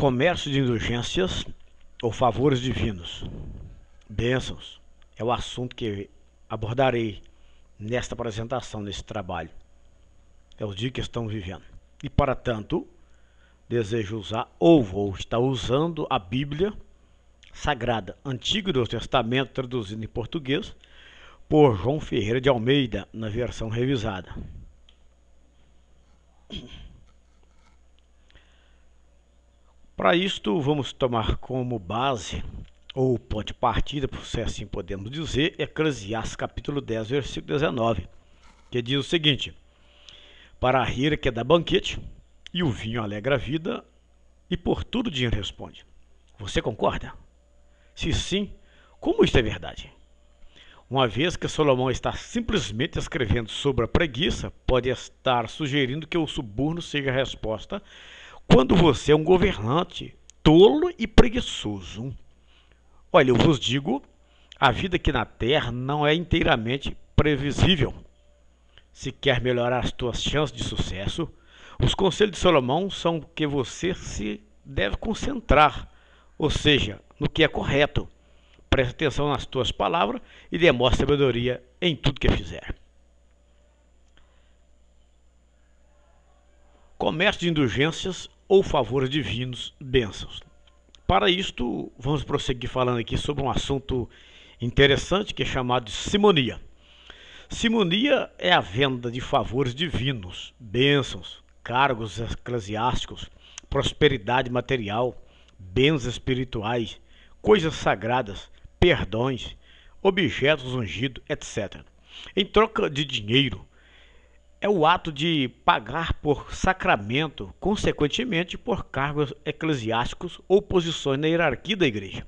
Comércio de indulgências ou favores divinos, bênçãos, é o assunto que abordarei nesta apresentação, nesse trabalho. É o dia que estamos vivendo. E para tanto, desejo usar ou vou estar usando a Bíblia Sagrada, Antigo e Novo Testamento, traduzido em português, por João Ferreira de Almeida, na versão revisada. Para isto, vamos tomar como base, ou ponto de partida, se assim podemos dizer, Eclesiastes capítulo 10, versículo 19, que diz o seguinte: para a rir que dá banquete, e o vinho alegra a vida, e por tudo o dinheiro responde. Você concorda? Se sim, como isto é verdade? Uma vez que Salomão está simplesmente escrevendo sobre a preguiça, pode estar sugerindo que o suborno seja a resposta quando você é um governante tolo e preguiçoso. Olha, eu vos digo, a vida aqui na Terra não é inteiramente previsível. Se quer melhorar as tuas chances de sucesso, os conselhos de Salomão são que você se deve concentrar, ou seja, no que é correto. Preste atenção nas tuas palavras e demonstre sabedoria em tudo que fizer. Comércio de indulgências ou favores divinos, bênçãos. Para isto, vamos prosseguir falando aqui sobre um assunto interessante que é chamado de simonia. Simonia é a venda de favores divinos, bênçãos, cargos eclesiásticos, prosperidade material, bens espirituais, coisas sagradas, perdões, objetos ungidos, etc. Em troca de dinheiro, é o ato de pagar por sacramento, consequentemente por cargos eclesiásticos ou posições na hierarquia da igreja.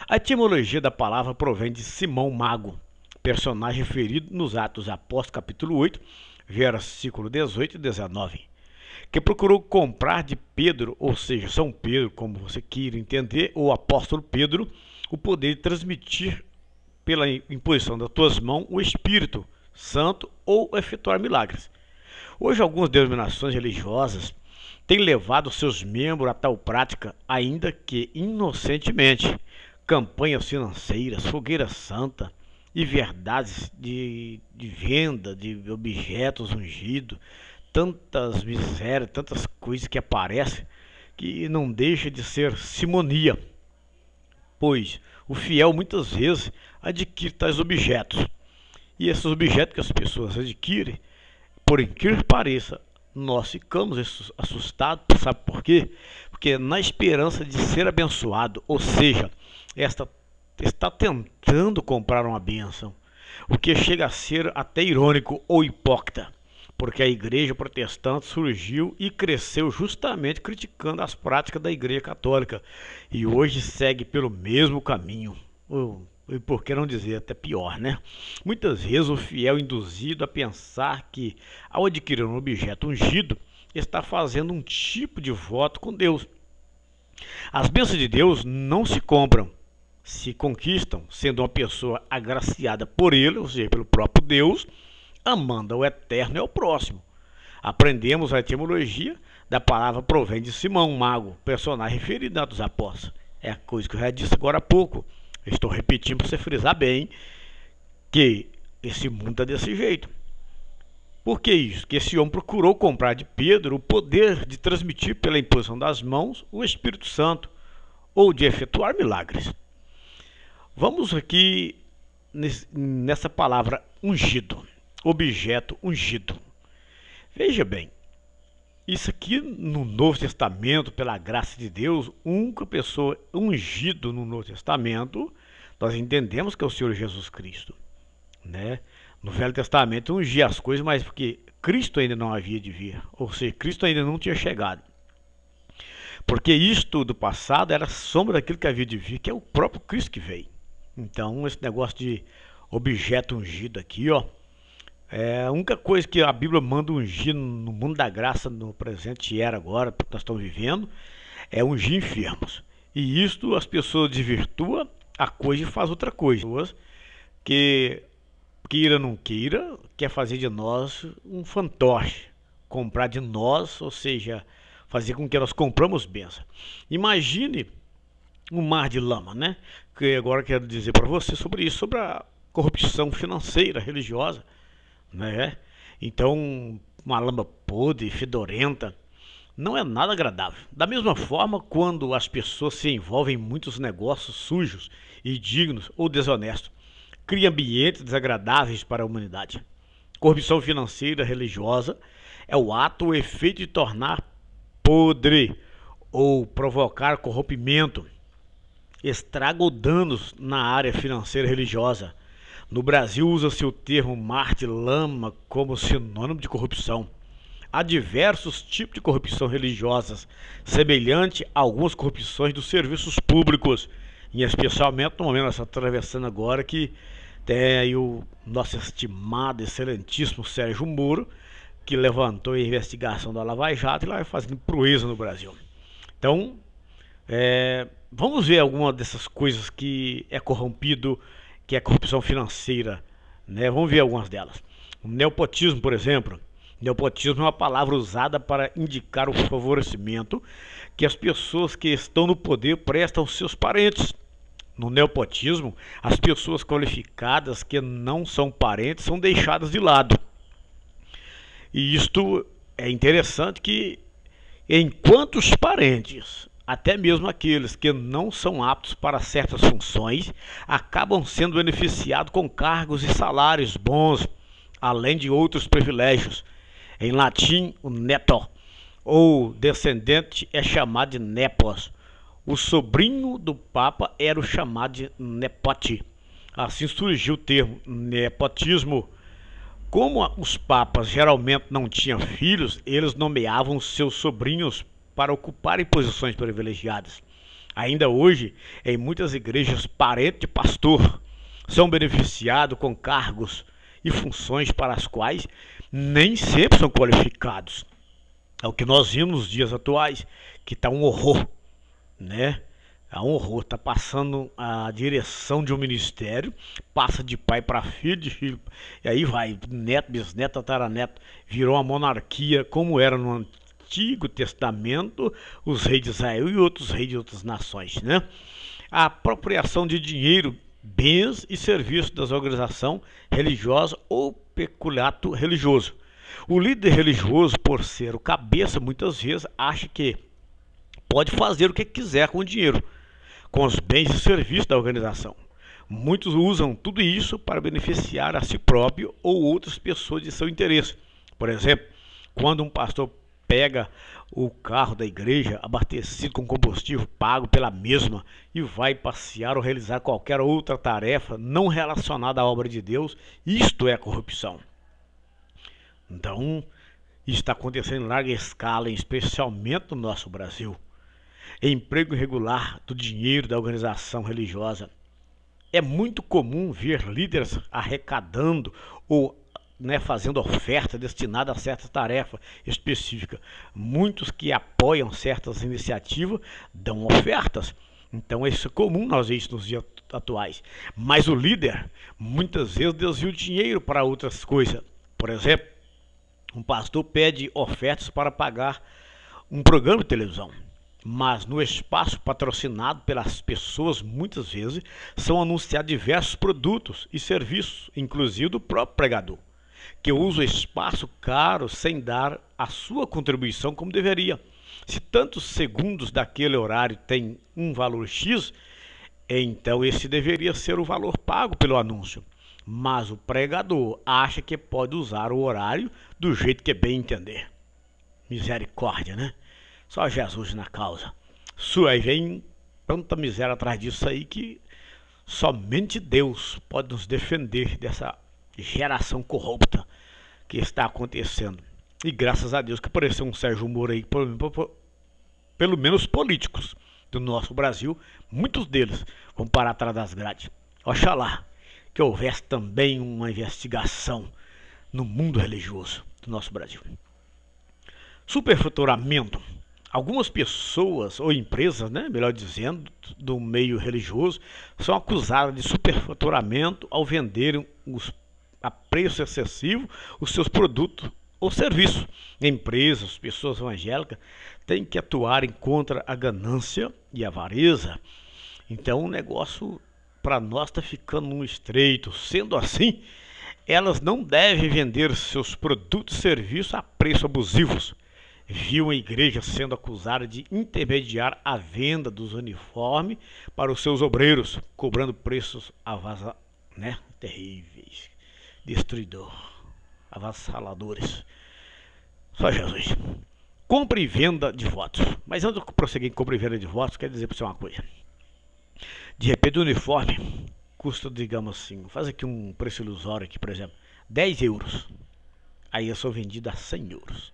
A etimologia da palavra provém de Simão Mago, personagem referido nos Atos Apóstolos capítulo 8, versículo 18 e 19, que procurou comprar de Pedro, ou seja, São Pedro, como você queira entender, ou apóstolo Pedro, o poder de transmitir pela imposição das tuas mãos o Espírito Santo ou efetuar milagres. Hoje, algumas denominações religiosas têm levado seus membros a tal prática, ainda que inocentemente. Campanhas financeiras, fogueira santa e verdades de venda de objetos ungidos, tantas misérias, tantas coisas que aparecem, que não deixa de ser simonia, pois o fiel muitas vezes adquire tais objetos. E esses objetos que as pessoas adquirem, por incrível que pareça, nós ficamos assustados, sabe por quê? Porque na esperança de ser abençoado, ou seja, esta está tentando comprar uma bênção, o que chega a ser até irônico ou hipócrita, porque a igreja protestante surgiu e cresceu justamente criticando as práticas da igreja católica, e hoje segue pelo mesmo caminho. E por que não dizer até pior, né? Muitas vezes o fiel é induzido a pensar que, ao adquirir um objeto ungido, está fazendo um tipo de voto com Deus. As bênçãos de Deus não se compram, se conquistam, sendo uma pessoa agraciada por Ele, ou seja, pelo próprio Deus, amando ao eterno e ao próximo. Aprendemos a etimologia da palavra provém de Simão Mago, personagem referido dos apóstolos. É a coisa que eu já disse agora há pouco. Estou repetindo para você frisar bem que esse mundo está desse jeito. Por que isso? Que esse homem procurou comprar de Pedro o poder de transmitir pela imposição das mãos o Espírito Santo ou de efetuar milagres. Vamos aqui nessa palavra ungido, objeto ungido. Veja bem, isso aqui no Novo Testamento, pela graça de Deus, única pessoa ungido no Novo Testamento, nós entendemos que é o Senhor Jesus Cristo, né? No Velho Testamento ungia as coisas, mas porque Cristo ainda não havia de vir, ou seja, Cristo ainda não tinha chegado. Porque isto do passado era sombra daquilo que havia de vir, que é o próprio Cristo que veio. Então, esse negócio de objeto ungido aqui, ó, a única coisa que a Bíblia manda ungir no mundo da graça, no presente e era agora, porque nós estamos vivendo, é ungir enfermos. E isto as pessoas desvirtuam a coisa e faz outra coisa. Que queira ou não queira, quer fazer de nós um fantoche, comprar de nós, ou seja, fazer com que nós compramos bênção. Imagine um mar de lama, né? Que agora eu quero dizer para você sobre isso, sobre a corrupção financeira, religiosa, né? Então, uma lama podre, fedorenta, não é nada agradável. Da mesma forma, quando as pessoas se envolvem em muitos negócios sujos, indignos ou desonestos, cria ambientes desagradáveis para a humanidade. Corrupção financeira religiosa é o ato ou efeito de tornar podre ou provocar corrompimento, estrago ou danos na área financeira religiosa. No Brasil usa-se o termo mar de lama como sinônimo de corrupção. Há diversos tipos de corrupção religiosas, semelhante a algumas corrupções dos serviços públicos, e especialmente no momento que nós estamos atravessando agora, que tem aí o nosso estimado, excelentíssimo Sérgio Moro, que levantou a investigação da Lava Jato e lá vai fazendo proeza no Brasil. Então, vamos ver alguma dessas coisas que é corrompido, que é corrupção financeira, né? Vamos ver algumas delas. O nepotismo, por exemplo. Nepotismo é uma palavra usada para indicar o favorecimento que as pessoas que estão no poder prestam aos seus parentes. No nepotismo, as pessoas qualificadas que não são parentes são deixadas de lado. E isto é interessante que, enquanto os parentes, até mesmo aqueles que não são aptos para certas funções, acabam sendo beneficiados com cargos e salários bons, além de outros privilégios. Em latim, o neto, ou descendente, é chamado de nepos. O sobrinho do Papa era o chamado de nepote. Assim surgiu o termo nepotismo. Como os papas geralmente não tinham filhos, eles nomeavam seus sobrinhos para ocuparem posições privilegiadas. Ainda hoje, em muitas igrejas, parentes de pastor são beneficiados com cargos e funções para as quais nem sempre são qualificados. É o que nós vimos nos dias atuais, que está um horror, né? É um horror, está passando a direção de um ministério, passa de pai para filho, de filho, e aí vai, neto, bisneto, tataraneto, virou uma monarquia como era no Antigo Testamento, os reis de Israel e outros reis de outras nações, né? A apropriação de dinheiro, bens e serviços das organizações religiosas ou peculato religioso. O líder religioso, por ser o cabeça, muitas vezes acha que pode fazer o que quiser com o dinheiro, com os bens e serviços da organização. Muitos usam tudo isso para beneficiar a si próprio ou outras pessoas de seu interesse. Por exemplo, quando um pastor pega o carro da igreja abastecido com combustível pago pela mesma e vai passear ou realizar qualquer outra tarefa não relacionada à obra de Deus, isto é corrupção. Então, isso está acontecendo em larga escala, especialmente no nosso Brasil. Emprego irregular do dinheiro da organização religiosa. É muito comum ver líderes arrecadando ou fazendo oferta destinada a certa tarefa específica. Muitos que apoiam certas iniciativas dão ofertas. Então isso é comum nós ver isso nos dias atuais. Mas o líder muitas vezes desvia o dinheiro para outras coisas. Por exemplo, um pastor pede ofertas para pagar um programa de televisão. Mas no espaço patrocinado pelas pessoas, muitas vezes, são anunciados diversos produtos e serviços, inclusive do próprio pregador, que usa o espaço caro sem dar a sua contribuição como deveria. Se tantos segundos daquele horário tem um valor X, então esse deveria ser o valor pago pelo anúncio. Mas o pregador acha que pode usar o horário do jeito que bem entender. Misericórdia, né? Só Jesus na causa. Aí vem tanta miséria atrás disso aí que somente Deus pode nos defender dessa geração corrupta que está acontecendo. E graças a Deus que apareceu um Sérgio Moro aí, pelo menos políticos do nosso Brasil, muitos deles vão parar atrás das grades. Oxalá que houvesse também uma investigação no mundo religioso do nosso Brasil. Superfaturamento. Algumas pessoas ou empresas, melhor dizendo, do meio religioso, são acusadas de superfaturamento ao venderem a preço excessivo os seus produtos ou serviço. Empresas, pessoas evangélicas têm que atuar contra a ganância e a avareza. Então o negócio para nós está ficando um estreito. Sendo assim, elas não devem vender seus produtos e serviços a preços abusivos. Viu a igreja sendo acusada de intermediar a venda dos uniformes para os seus obreiros, cobrando preços terríveis, destruidor, avassaladores. Só Jesus. Compra e venda de votos. Mas antes de prosseguir em compra e venda de votos, quero dizer para você uma coisa. De repente o uniforme custa, digamos assim, faz aqui um preço ilusório aqui, por exemplo, 10 euros. Aí eu sou vendido a 100 euros.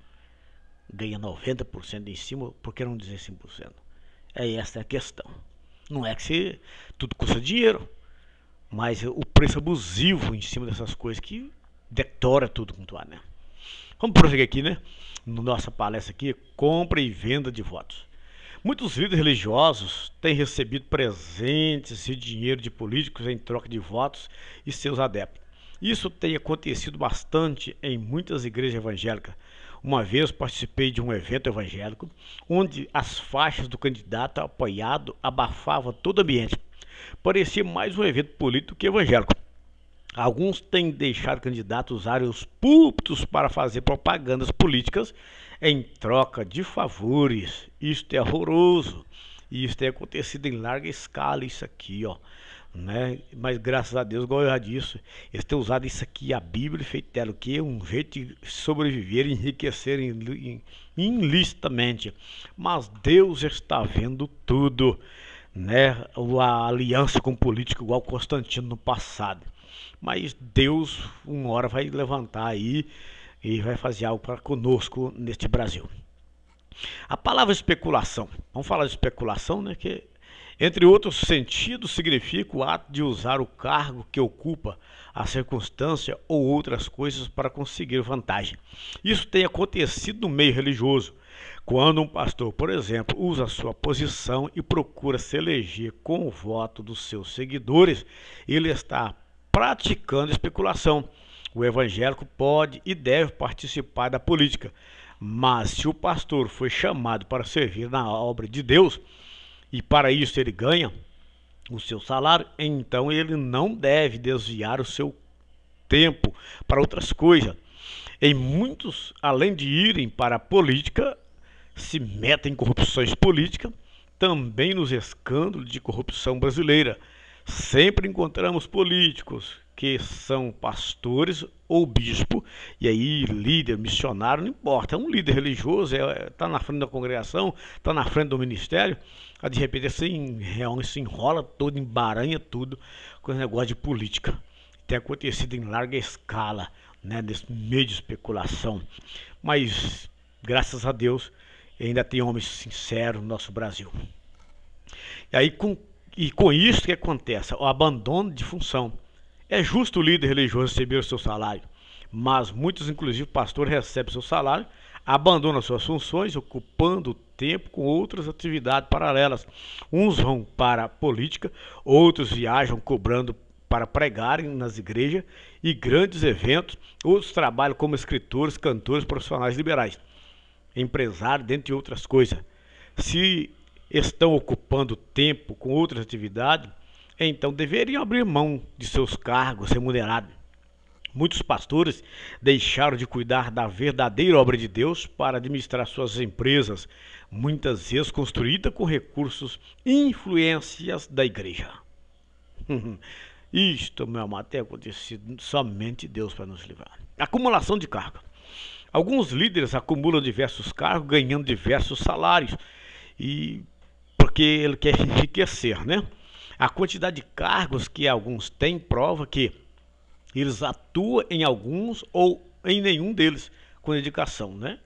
Ganha 90% em cima, por que não dizer 100%? Essa é a questão. Não é que tudo custa dinheiro, mas o preço abusivo em cima dessas coisas que detora tudo quanto há, né? Vamos prosseguir aqui, né? Nossa palestra aqui, compra e venda de votos. Muitos líderes religiosos têm recebido presentes e dinheiro de políticos em troca de votos e seus adeptos. Isso tem acontecido bastante em muitas igrejas evangélicas. Uma vez participei de um evento evangélico onde as faixas do candidato apoiado abafavam todo o ambiente. Parecia mais um evento político que evangélico. Alguns têm deixado candidatos usarem os púlpitos para fazer propagandas políticas em troca de favores. Isto é horroroso. E isso tem acontecido em larga escala, isso aqui, ó. Né? Mas graças a Deus, igual eu já disse, eles têm usado isso aqui, a Bíblia, e feito dela, que é um jeito de sobreviver, enriquecer ilicitamente. Mas Deus está vendo tudo, né? A aliança com o político igual Constantino no passado. Mas Deus, uma hora, vai levantar aí e vai fazer algo para conosco neste Brasil. A palavra especulação, vamos falar de especulação, né? Que entre outros sentidos significa o ato de usar o cargo que ocupa, a circunstância ou outras coisas para conseguir vantagem. Isso tem acontecido no meio religioso. Quando um pastor, por exemplo, usa sua posição e procura se eleger com o voto dos seus seguidores, ele está praticando especulação. O evangélico pode e deve participar da política, mas se o pastor foi chamado para servir na obra de Deus e para isso ele ganha o seu salário, então ele não deve desviar o seu tempo para outras coisas. Em muitos, além de irem para a política, se metem em corrupções políticas, também nos escândalos de corrupção brasileira. Sempre encontramos políticos que são pastores ou bispo, e aí líder, missionário, não importa, é um líder religioso, está na frente da congregação, está na frente do ministério, aí de repente se enrola todo, embaranha tudo com esse negócio de política. Tem acontecido em larga escala, né, nesse meio de especulação, mas graças a Deus ainda tem homens sinceros no nosso Brasil. E aí com isso que acontece? O abandono de função. É justo o líder religioso receber o seu salário, mas muitos, inclusive pastores, recebem seu salário, abandonam suas funções, ocupando o tempo com outras atividades paralelas. Uns vão para a política, outros viajam cobrando para pregarem nas igrejas e grandes eventos, outros trabalham como escritores, cantores, profissionais liberais, empresários, dentre outras coisas. Se estão ocupando tempo com outras atividades, então deveriam abrir mão de seus cargos remunerados. Muitos pastores deixaram de cuidar da verdadeira obra de Deus para administrar suas empresas, muitas vezes construídas com recursos e influências da igreja. Isto, meu amado, tem acontecido, somente Deus para nos livrar. Acumulação de cargo. Alguns líderes acumulam diversos cargos, ganhando diversos salários, e porque ele quer enriquecer, né? A quantidade de cargos que alguns têm prova que eles atuam em alguns ou em nenhum deles com dedicação, né?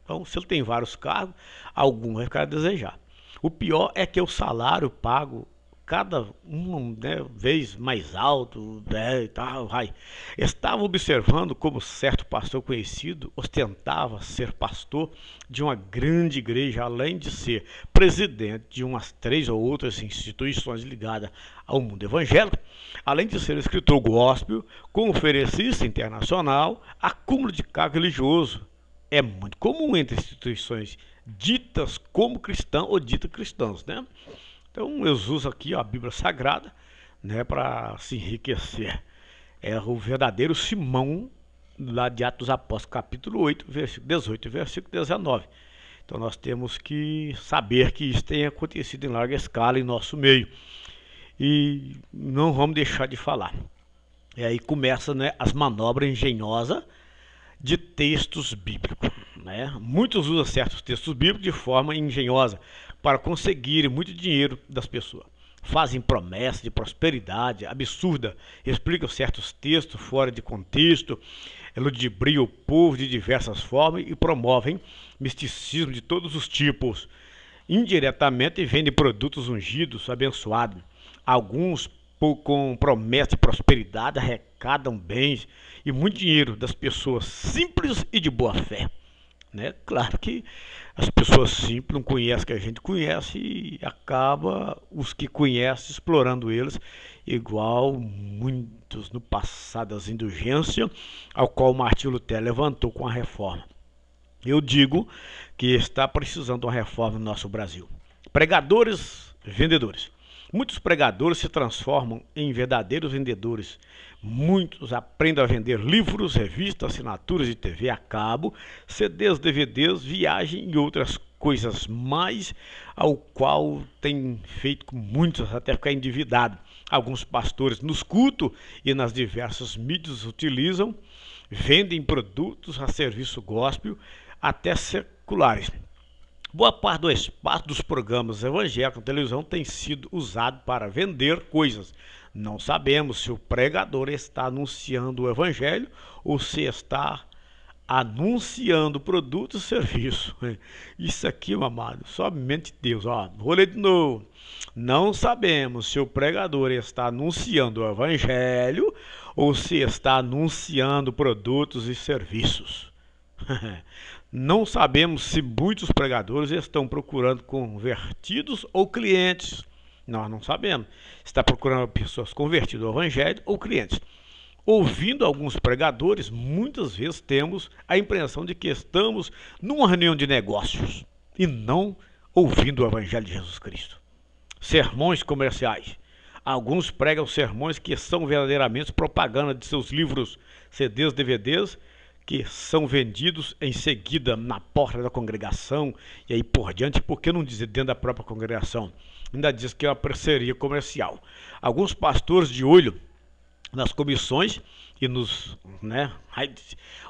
Então, se ele tem vários cargos, algum vai ficar a desejar. O pior é que o salário pago cada uma, né, vez mais alto, né, e tal, vai. Estava observando como certo pastor conhecido ostentava ser pastor de uma grande igreja, além de ser presidente de umas 3 ou outras instituições ligadas ao mundo evangélico, além de ser escritor gospel, conferencista internacional, acúmulo de cargo religioso. É muito comum entre instituições ditas como cristãs ou ditas cristãs, né? Então eu uso aqui a Bíblia Sagrada, né, para se enriquecer. É o verdadeiro Simão, lá de Atos dos Apóstolos, capítulo 8, versículo 18 e versículo 19. Então nós temos que saber que isso tem acontecido em larga escala em nosso meio. E não vamos deixar de falar. E aí começa, né, as manobras engenhosas de textos bíblicos, né? Muitos usam certos textos bíblicos de forma engenhosa para conseguirem muito dinheiro das pessoas. Fazem promessas de prosperidade absurda, explicam certos textos fora de contexto, ludibriam o povo de diversas formas e promovem misticismo de todos os tipos. Indiretamente vendem produtos ungidos, abençoados. Alguns com promessa de prosperidade arrecadam bens e muito dinheiro das pessoas simples e de boa fé, né? Claro que as pessoas simples não conhecem o que a gente conhece e acaba os que conhecem explorando eles, igual muitos no passado das indulgências, ao qual Martinho Lutero levantou com a reforma. Eu digo que está precisando de uma reforma no nosso Brasil. Pregadores, vendedores. Muitos pregadores se transformam em verdadeiros vendedores. Muitos aprendem a vender livros, revistas, assinaturas de TV a cabo, CDs, DVDs, viagem e outras coisas mais, ao qual tem feito com muitos até ficar endividado. Alguns pastores nos cultos e nas diversas mídias utilizam, vendem produtos a serviço gospel, até seculares. Boa parte do espaço dos programas evangélicos na televisão tem sido usado para vender coisas. Não sabemos se o pregador está anunciando o evangelho ou se está anunciando produtos e serviços. Isso aqui, meu amado, somente Deus. Ó, vou ler de novo. Não sabemos se o pregador está anunciando o evangelho ou se está anunciando produtos e serviços. Não sabemos se muitos pregadores estão procurando convertidos ou clientes. Nós não sabemos. Está procurando pessoas convertidas ao evangelho ou clientes. Ouvindo alguns pregadores, muitas vezes temos a impressão de que estamos numa reunião de negócios e não ouvindo o evangelho de Jesus Cristo. Sermões comerciais. Alguns pregam sermões que são verdadeiramente propaganda de seus livros, CDs, DVDs, que são vendidos em seguida na porta da congregação e aí por diante, por que não dizer dentro da própria congregação? Ainda diz que é uma parceria comercial. Alguns pastores de olho nas comissões e nos, né,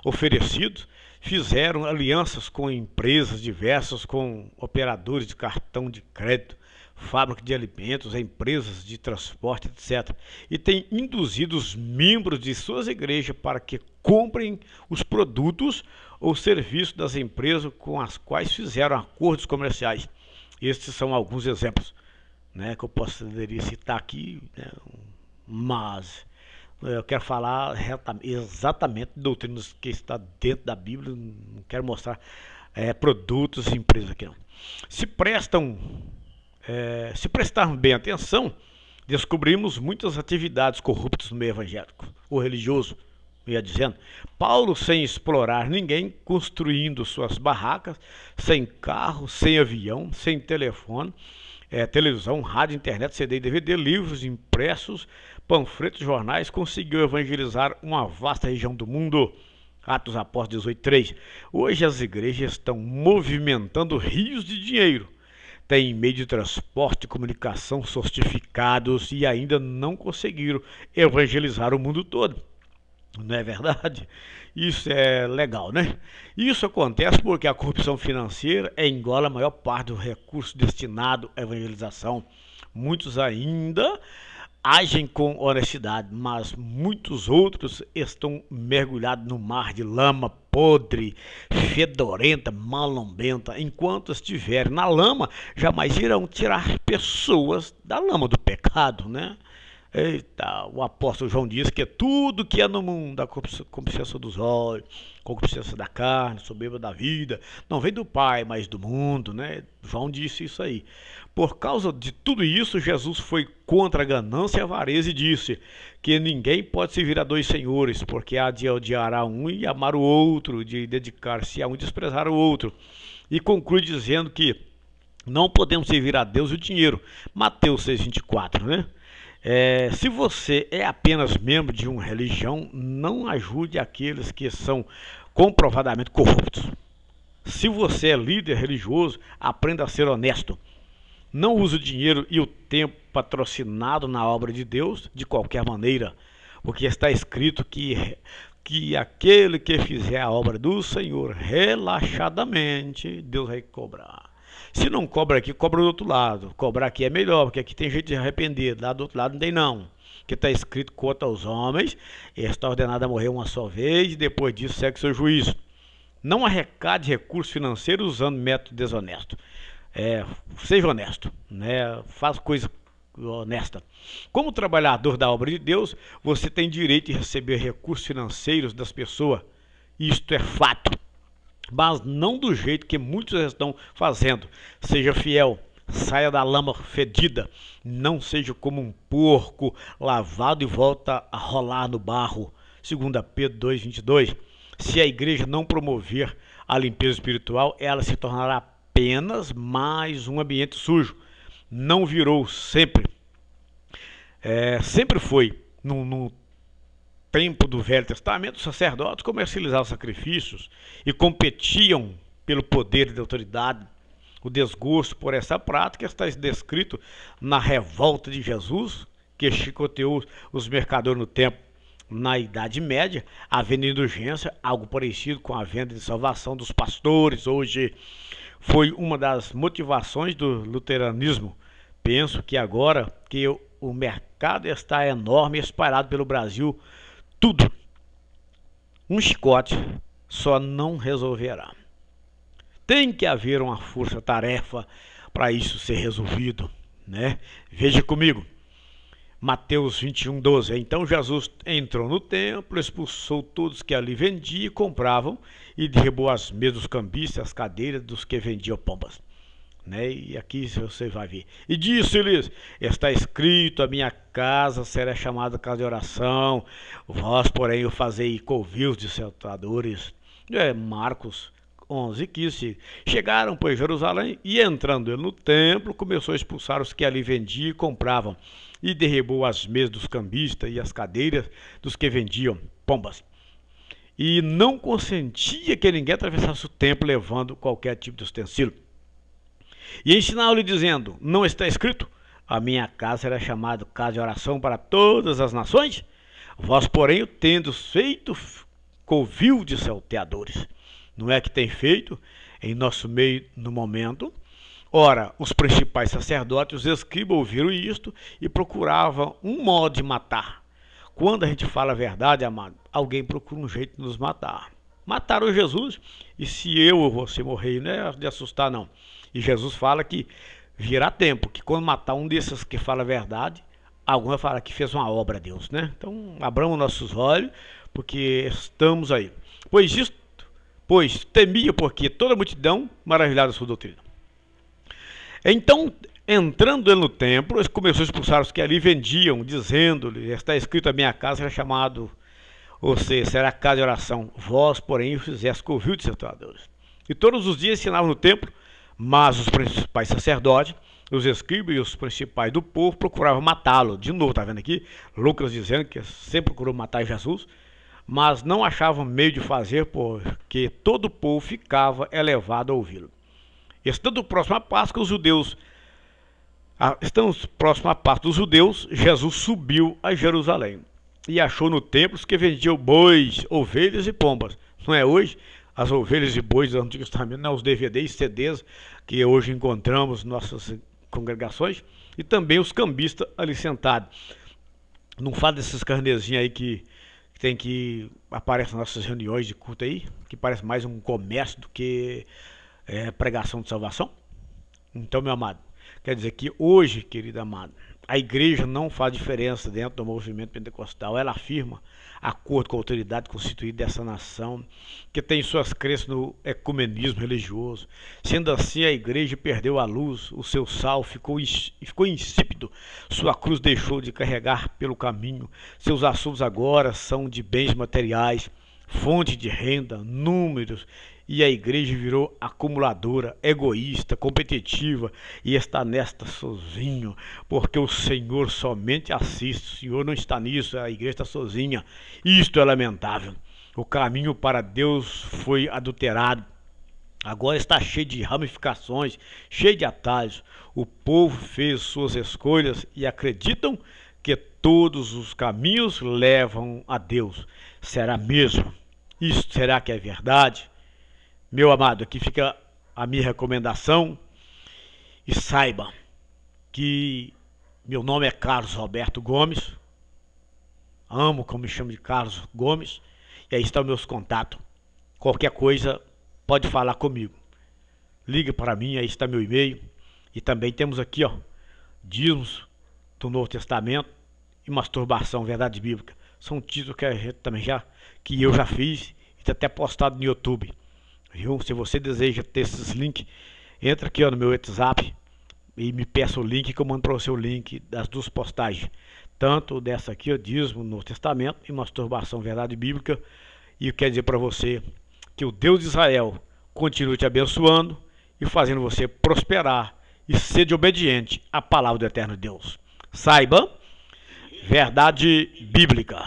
oferecidos, fizeram alianças com empresas diversas, com operadores de cartão de crédito, fábrica de alimentos, empresas de transporte, etc. E tem induzido os membros de suas igrejas para que comprem os produtos ou serviços das empresas com as quais fizeram acordos comerciais. Estes são alguns exemplos, né, que eu poderia citar aqui, né, mas eu quero falar exatamente de doutrinas que está dentro da Bíblia, não quero mostrar produtos e empresas aqui não. Se prestarmos bem atenção, descobrimos muitas atividades corruptas no meio evangélico ou religioso. Eu ia dizendo, Paulo sem explorar ninguém, construindo suas barracas, sem carro, sem avião, sem telefone, televisão, rádio, internet, CD e DVD, livros impressos, panfletos, jornais, conseguiu evangelizar uma vasta região do mundo. Atos dos Apóstolos 18:3. Hoje as igrejas estão movimentando rios de dinheiro, têm meio de transporte e comunicação sofisticados e ainda não conseguiram evangelizar o mundo todo. Não é verdade? Isso é legal, né? Isso acontece porque a corrupção financeira engola a maior parte do recurso destinado à evangelização. Muitos ainda agem com honestidade, mas muitos outros estão mergulhados no mar de lama podre, fedorenta, malambenta. Enquanto estiverem na lama, jamais irão tirar pessoas da lama do pecado, né? Eita, o apóstolo João diz que é tudo que é no mundo, a concupiscência dos olhos, concupiscência da carne, soberba da vida, não vem do Pai, mas do mundo, né? João disse isso aí. Por causa de tudo isso, Jesus foi contra a ganância e a avareza e disse que ninguém pode servir a dois senhores, porque há de odiar a um e amar o outro, de dedicar-se a um e desprezar o outro. E conclui dizendo que não podemos servir a Deus e o dinheiro. Mateus 6,24, né? Se você é apenas membro de uma religião, não ajude aqueles que são comprovadamente corruptos. Se você é líder religioso, aprenda a ser honesto. Não use o dinheiro e o tempo patrocinado na obra de Deus de qualquer maneira, porque está escrito que aquele que fizer a obra do Senhor relaxadamente, Deus vai cobrar. Se não cobra aqui, cobra do outro lado. Cobrar aqui é melhor, porque aqui tem jeito de arrepender. Lá do outro lado não tem não. Que está escrito quanto aos homens, está ordenado a morrer uma só vez e depois disso segue seu juízo. Não arrecade recursos financeiros usando método desonesto. Seja honesto, né? Faz coisa honesta. Como trabalhador da obra de Deus, você tem direito de receber recursos financeiros das pessoas. Isto é fato. Mas não do jeito que muitos estão fazendo. Seja fiel, saia da lama fedida, não seja como um porco lavado e volta a rolar no barro. 2 Pedro 2,22. Se a igreja não promover a limpeza espiritual, ela se tornará apenas mais um ambiente sujo. Não virou sempre. Sempre foi no tempo do Velho Testamento, os sacerdotes comercializavam sacrifícios e competiam pelo poder e autoridade. O desgosto por essa prática está descrito na revolta de Jesus, que chicoteou os mercadores no templo. Na Idade Média, havendo indulgência, algo parecido com a venda de salvação dos pastores, hoje foi uma das motivações do luteranismo. Penso que agora que o mercado está enorme e espalhado pelo Brasil, tudo, um chicote só não resolverá. Tem que haver uma força-tarefa para isso ser resolvido, né? Veja comigo, Mateus 21:12. Então Jesus entrou no templo, expulsou todos que ali vendiam e compravam e derrubou as mesas dos cambistas, as cadeiras dos que vendiam pombas. Né? E aqui você vai ver. E disse-lhes: está escrito, a minha casa será chamada casa de oração, vós, porém, o fazei covios de salteadores. Marcos 11:15. Chegaram, pois, a Jerusalém, e entrando ele no templo, começou a expulsar os que ali vendiam e compravam, e derrubou as mesas dos cambistas e as cadeiras dos que vendiam pombas. E não consentia que ninguém atravessasse o templo levando qualquer tipo de utensílio. E ensinava-lhe dizendo: não está escrito, a minha casa será chamada casa de oração para todas as nações? Vós, porém, o tendes feito covil de salteadores. Não é que tem feito em nosso meio no momento? Ora, os principais sacerdotes, os escribas, ouviram isto e procuravam um modo de matar. Quando a gente fala a verdade, amado, alguém procura um jeito de nos matar. Mataram Jesus, e se eu ou você morrer, não é de assustar não. E Jesus fala que virá tempo, que quando matar um desses que fala a verdade, algum vai falar que fez uma obra a Deus, né? Então, abramos nossos olhos, porque estamos aí. Pois temia, porque toda a multidão maravilhada da sua doutrina. Então, entrando ele no templo, ele começou a expulsar os que ali vendiam, dizendo-lhe: está escrito, a minha casa será chamado, ou seja, será casa de oração. Vós, porém, o fizeste covil de salteadores. E todos os dias ensinavam no templo, mas os principais sacerdotes, os escribas e os principais do povo procuravam matá-lo. De novo, está vendo aqui? Lucas dizendo que sempre procurou matar Jesus, mas não achavam meio de fazer, porque todo o povo ficava elevado a ouvi-lo. Estando próximo à Páscoa, dos judeus, Jesus subiu a Jerusalém e achou no templo os que vendiam bois, ovelhas e pombas. Não é hoje? As ovelhas e bois do Antigo Testamento, não, os DVDs, CDs que hoje encontramos em nossas congregações, e também os cambistas ali sentados. Não fala desses carnezinhos aí que tem que aparece nas nossas reuniões de culto aí, que parece mais um comércio do que pregação de salvação. Então, meu amado, quer dizer que hoje, querido amado, a igreja não faz diferença dentro do movimento pentecostal. Ela afirma, acordo com a autoridade constituída dessa nação, que tem suas crenças no ecumenismo religioso. Sendo assim, a igreja perdeu a luz, o seu sal ficou insípido, sua cruz deixou de carregar pelo caminho, seus assuntos agora são de bens materiais, fonte de renda, números, e a igreja virou acumuladora, egoísta, competitiva e está nesta sozinho, porque o Senhor somente assiste. O Senhor não está nisso, a igreja está sozinha. Isto é lamentável. O caminho para Deus foi adulterado. Agora está cheio de ramificações, cheio de atalhos. O povo fez suas escolhas e acreditam que todos os caminhos levam a Deus. Será mesmo? Isso será que é verdade? Meu amado, aqui fica a minha recomendação e saiba que meu nome é Carlos Roberto Gomes, amo como me chamo de Carlos Gomes, e aí estão meus contatos. Qualquer coisa pode falar comigo. Liga para mim, aí está meu e-mail. E também temos aqui, ó, dízimos do Novo Testamento e masturbação, verdade bíblica. São títulos que a gente também que eu já fiz e está até postado no YouTube. Viu? Se você deseja ter esses links, entra aqui ó, no meu WhatsApp e me peça o link que eu mando para você o link das duas postagens. Tanto dessa aqui, o dízimo no Testamento e masturbação, verdade bíblica. E eu quero dizer para você que o Deus de Israel continue te abençoando e fazendo você prosperar e ser obediente à palavra do eterno Deus. Saiba, verdade bíblica.